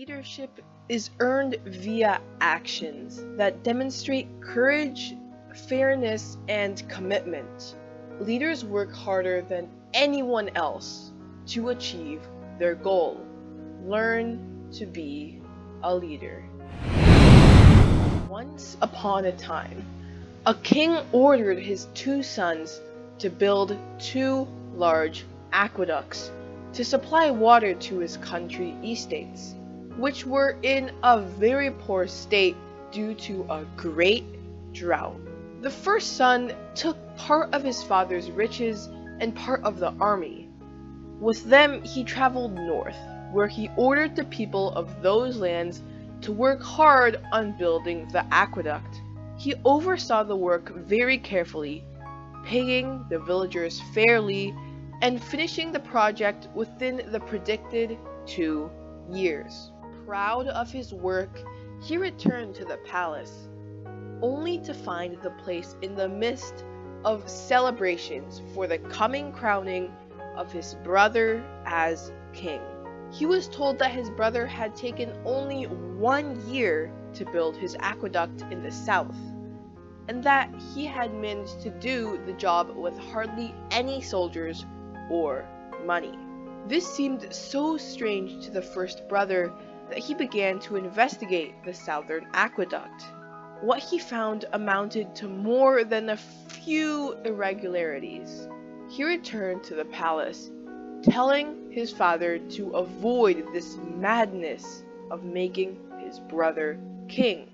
Leadership is earned via actions that demonstrate courage, fairness, and commitment. Leaders work harder than anyone else to achieve their goal. Learn to be a leader. Once upon a time, a king ordered his two sons to build two large aqueducts to supply water to his country estates, which were in a very poor state due to a great drought. The first son took part of his father's riches and part of the army. With them he traveled north, where he ordered the people of those lands to work hard on building the aqueduct. He oversaw the work very carefully, paying the villagers fairly and finishing the project within the predicted 2 years. Proud of his work, he returned to the palace, only to find the place in the midst of celebrations for the coming crowning of his brother as king. He was told that his brother had taken only 1 year to build his aqueduct in the south, and that he had managed to do the job with hardly any soldiers or money. This seemed so strange to the first brother that he began to investigate the southern aqueduct. What he found amounted to more than a few irregularities. He returned to the palace, telling his father to avoid this madness of making his brother king.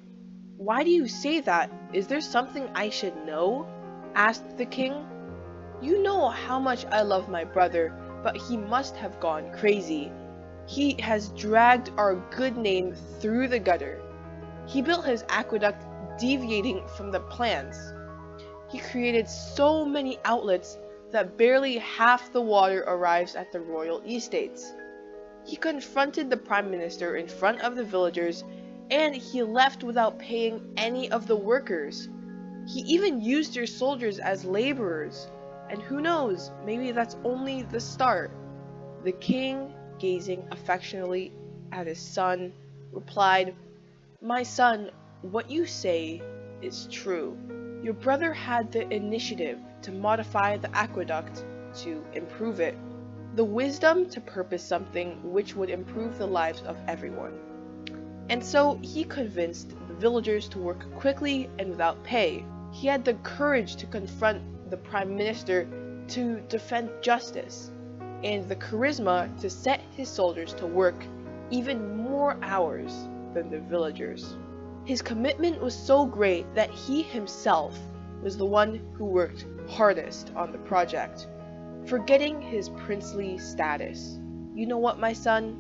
"Why do you say that? Is there something I should know?" asked the king. "You know how much I love my brother, but he must have gone crazy. He has dragged our good name through the gutter. He built his aqueduct deviating from the plans. He created so many outlets that barely half the water arrives at the royal estates. He confronted the prime minister in front of the villagers, and he left without paying any of the workers. He even used your soldiers as laborers. And who knows, maybe that's only the start." The king, gazing affectionately at his son, replied, "My son, what you say is true. Your brother had the initiative to modify the aqueduct to improve it, the wisdom to purpose something which would improve the lives of everyone. And so he convinced the villagers to work quickly and without pay. He had the courage to confront the prime minister to defend justice, and the charisma to set his soldiers to work even more hours than the villagers. His commitment was so great that he himself was the one who worked hardest on the project, forgetting his princely status. You know what, my son?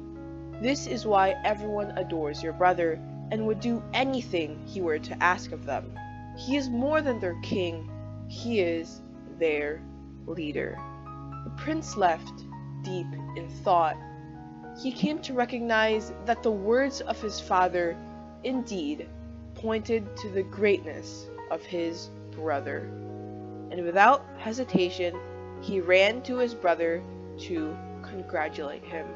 This is why everyone adores your brother and would do anything he were to ask of them. He is more than their king. He is their leader." The prince left, deep in thought. He came to recognize that the words of his father indeed pointed to the greatness of his brother. And without hesitation, he ran to his brother to congratulate him.